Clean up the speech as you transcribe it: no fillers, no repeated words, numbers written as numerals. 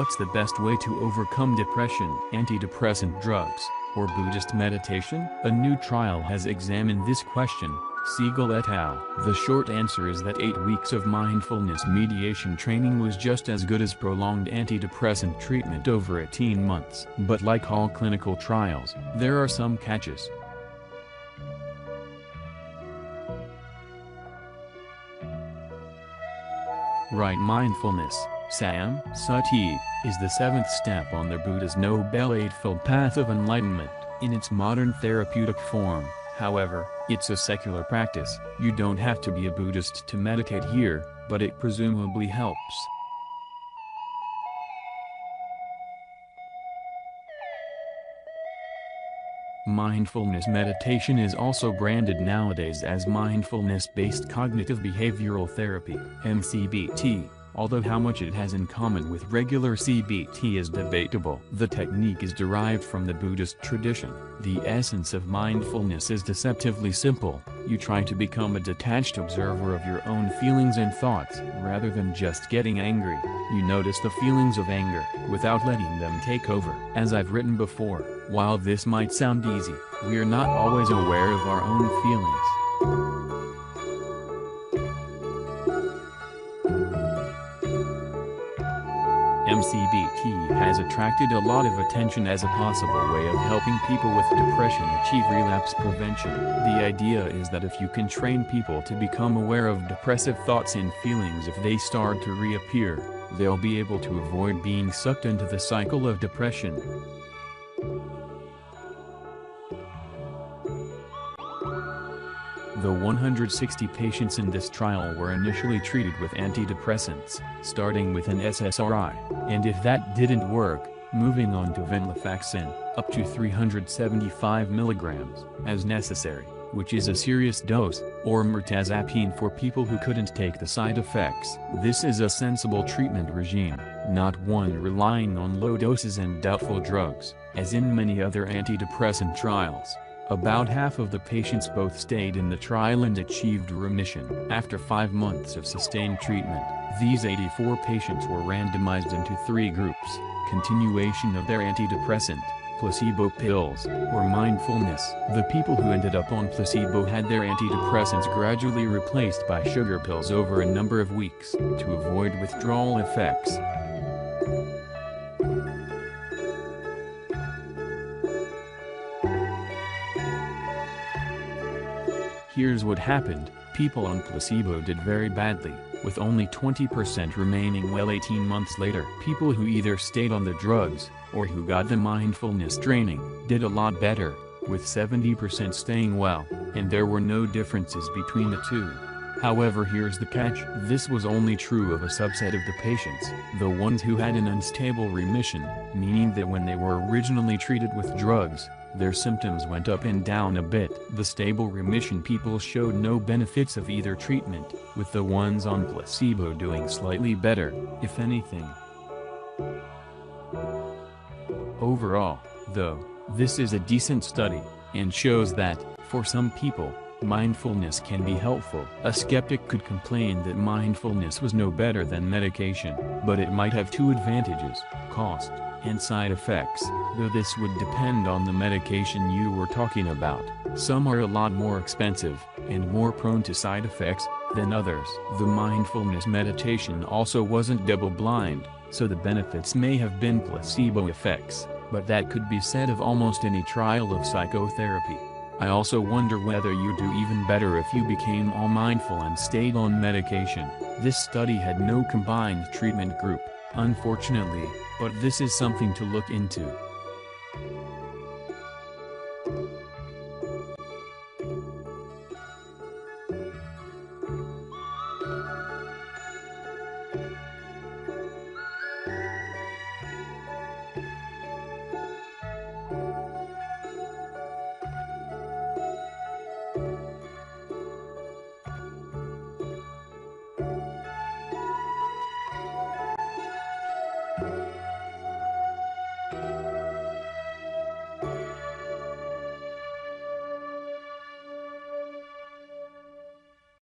What's the best way to overcome depression? Antidepressant drugs, or Buddhist meditation? A new trial has examined this question. Siegel et al. The short answer is that 8 weeks of mindfulness mediation training was just as good as prolonged antidepressant treatment over 18 months. But like all clinical trials, there are some catches. Right mindfulness, samsati, is the 7th step on the Buddha's Noble Eightfold Path of Enlightenment, in its modern therapeutic form. However, it's a secular practice. You don't have to be a Buddhist to meditate here, but it presumably helps. Mindfulness meditation is also branded nowadays as mindfulness-based cognitive behavioral therapy, MCBT, although how much it has in common with regular CBT is debatable. The technique is derived from the Buddhist tradition. The essence of mindfulness is deceptively simple. You try to become a detached observer of your own feelings and thoughts, rather than just getting angry. You notice the feelings of anger, without letting them take over. As I've written before, while this might sound easy, we are not always aware of our own feelings. MCBT has attracted a lot of attention as a possible way of helping people with depression achieve relapse prevention. The idea is that if you can train people to become aware of depressive thoughts and feelings if they start to reappear, they'll be able to avoid being sucked into the cycle of depression. The 160 patients in this trial were initially treated with antidepressants, starting with an SSRI, and if that didn't work, moving on to venlafaxine, up to 375 milligrams, as necessary, which is a serious dose, or mirtazapine for people who couldn't take the side effects. This is a sensible treatment regime, not one relying on low doses and doubtful drugs, as in many other antidepressant trials. About half of the patients both stayed in the trial and achieved remission. After 5 months of sustained treatment, these 84 patients were randomized into 3 groups: continuation of their antidepressant, placebo pills, or mindfulness. The people who ended up on placebo had their antidepressants gradually replaced by sugar pills over a number of weeks, to avoid withdrawal effects. Here's what happened. People on placebo did very badly, with only 20% remaining well 18 months later. People who either stayed on the drugs, or who got the mindfulness training, did a lot better, with 70% staying well, and there were no differences between the two. However, here's the catch. This was only true of a subset of the patients, the ones who had an unstable remission, meaning that when they were originally treated with drugs, their symptoms went up and down a bit. The stable remission people showed no benefits of either treatment, with the ones on placebo doing slightly better, if anything. Overall, though, this is a decent study, and shows that, for some people, mindfulness can be helpful. A skeptic could complain that mindfulness was no better than medication, but it might have 2 advantages: cost and side effects, though this would depend on the medication you were talking about. Some are a lot more expensive, and more prone to side effects, than others. The mindfulness meditation also wasn't double-blind, so the benefits may have been placebo effects, but that could be said of almost any trial of psychotherapy. I also wonder whether you'd do even better if you became all mindful and stayed on medication. This study had no combined treatment group, unfortunately, but this is something to look into.